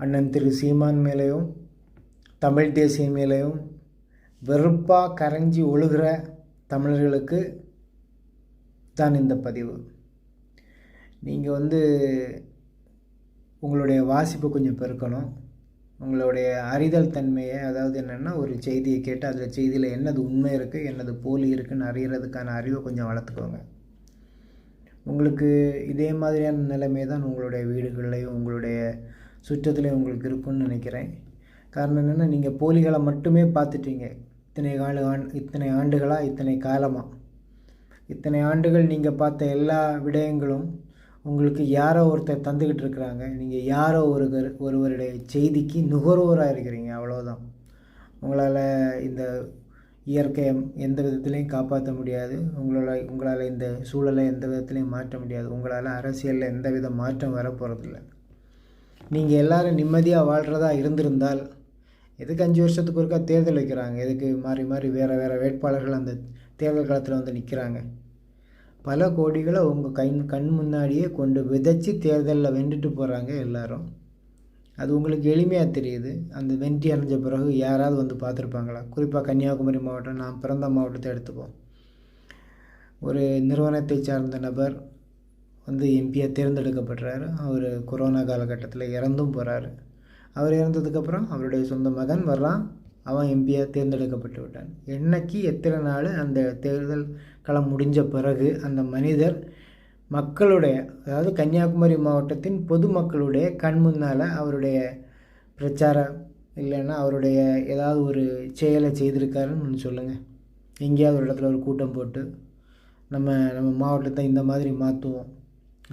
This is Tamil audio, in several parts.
அண்ணன் திரு சீமான் மேலேயும் தமிழ் தேசியம் மேலேயும் வெறுப்பாக கரைஞ்சி ஒழுகிற தமிழர்களுக்கு தான் இந்த பதிவு. நீங்கள் உங்களுடைய வாசிப்பு கொஞ்சம் பெருக்கணும். உங்களுடைய அறிதல் தன்மையை, அதாவது என்னென்னா ஒரு செய்தியை கேட்டு அதில் செய்தியில் என்னது உண்மை இருக்குது என்னது போலி இருக்குதுன்னு அறிகிறதுக்கான அறிவை கொஞ்சம் வளர்த்துக்கோங்க. உங்களுக்கு இதே மாதிரியான நிலைமை தான் உங்களுடைய வீடுகள்லையும் உங்களுடைய சுற்றத்துலேயும் உங்களுக்கு இருக்குன்னு நினைக்கிறேன். காரணம் என்னென்னா, நீங்கள் போலிகளை மட்டுமே பார்த்துட்டீங்க. இத்தனை ஆண்டுகளாக, இத்தனை காலமாக, இத்தனை ஆண்டுகள் நீங்கள் பார்த்த எல்லா விடயங்களும் உங்களுக்கு யாரோ ஒருத்தர் தந்துக்கிட்டு இருக்கிறாங்க. நீங்கள் யாரோ ஒருவருடைய செய்திக்கு நுகர்வோராக இருக்கிறீங்க, அவ்வளோதான். உங்களால் இந்த இயற்கையை எந்த விதத்துலேயும் காப்பாற்ற முடியாது. உங்களால் இந்த சூழலை எந்த விதத்துலேயும் மாற்ற முடியாது. உங்களால் அரசியலில் எந்த வித மாற்றம் வரப்போகிறதில்ல. நீங்கள் எல்லோரும் நிம்மதியாக வாழ்கிறதா இருந்திருந்தால் எதுக்கு 5 வருஷத்துக்கு ஒருக்கா தேர்தல் வைக்கிறாங்க? எதுக்கு மாறி மாறி வேறு வேட்பாளர்கள் அந்த தேர்தல் காலத்தில் நிற்கிறாங்க? பல கோடிகளை உங்கள் கண் முன்னாடியே கொண்டு விதைச்சி தேர்தலில் வென்றுட்டு போகிறாங்க எல்லோரும். அது உங்களுக்கு எளிமையாக தெரியுது. அந்த வெற்றி அடைஞ்ச பிறகு யாராவது பார்த்துருப்பாங்களா? குறிப்பாக கன்னியாகுமரி மாவட்டம், நான் பிறந்த மாவட்டத்தை எடுத்துப்போம். ஒரு நிறுவனத்தை சார்ந்த நபர் எம்பியாக தேர்ந்தெடுக்கப்படுறாரு. அவர் கொரோனா காலகட்டத்தில் இறந்தும் போகிறாரு. அவர் இறந்ததுக்கப்புறம் அவருடைய சொந்த மகன் வர்றான், அவன் எம்பியாக தேர்ந்தெடுக்கப்பட்டு விட்டான். என்னைக்கு எத்தனை நாள் அந்த தேர்தல் களம் முடிஞ்ச பிறகு அந்த மனிதர் மக்களுடைய, அதாவது கன்னியாகுமரி மாவட்டத்தின் பொதுமக்களுடைய கண் முன்னால் அவருடைய பிரச்சாரம் இல்லைன்னா அவருடைய ஏதாவது ஒரு செயலை செய்திருக்காருன்னு சொல்லுங்கள். எங்கேயாவது ஒரு இடத்துல ஒரு கூட்டம் போட்டு நம்ம மாவட்டத்தை இந்த மாதிரி மாற்றுவோம்,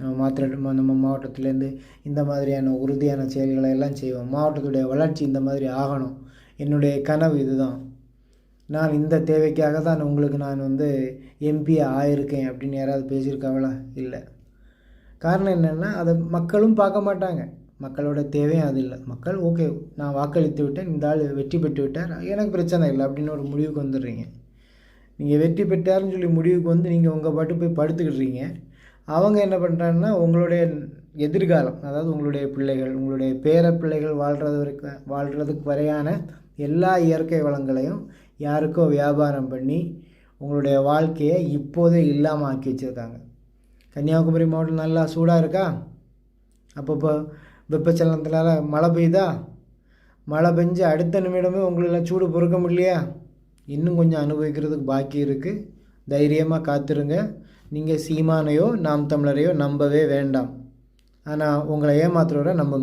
நம்ம மாவட்டத்திலேருந்து இந்த மாதிரியான உறுதியான செயல்களை எல்லாம் செய்வோம், மாவட்டத்துடைய வளர்ச்சி இந்த மாதிரி ஆகணும், என்னுடைய கனவு இதுதான், நான் இந்த தேவைக்காக தான் உங்களுக்கு நான் எம்பி ஆயிருக்கேன் அப்படின்னு யாராவது பேசியிருக்காங்களா? இல்லை. காரணம் என்னென்னா, அதை மக்களும் பார்க்க மாட்டாங்க. மக்களோட தேவையும் அது இல்லை. மக்கள் ஓகே, நான் வாக்களித்து விட்டேன், இந்த ஆள் வெற்றி பெற்று விட்டார், எனக்கு பிரச்சனை இல்லை அப்படின்னு ஒரு முடிவுக்கு வந்துடுறீங்க. நீங்கள் வெற்றி பெற்றாருன்னு சொல்லி முடிவுக்கு நீங்கள் உங்கள் பாட்டு போய் படுத்துக்கிடுறீங்க. அவங்க என்ன பண்ணுறாங்கன்னா, உங்களுடைய எதிர்காலம், அதாவது உங்களுடைய பிள்ளைகள், உங்களுடைய பேர பிள்ளைகள் வாழ்கிறதுக்கு வரையான எல்லா இயற்கை வளங்களையும் யாருக்கோ வியாபாரம் பண்ணி உங்களுடைய வாழ்க்கையை இப்போதே இல்லாமல் ஆக்கி வச்சுருக்காங்க. கன்னியாகுமரி மாவட்டம் நல்லா சூடாக இருக்கா? அப்பப்போ வெப்பச்சலனத்தினால மழை பெய்யுதா? மழை பெஞ்சு அடுத்த நிமிடமே உங்களெல்லாம் சூடு பொறுக்க முடியலையா? இன்னும் கொஞ்சம் அனுபவிக்கிறதுக்கு பாக்கி இருக்குது. தைரியமாக காத்திருங்க. நீங்கள் சீமானையோ நாம் தமிழரையோ நம்பவே வேண்டாம். ஆனால் உங்களை ஏமாத்துறவரை நம்புங்க.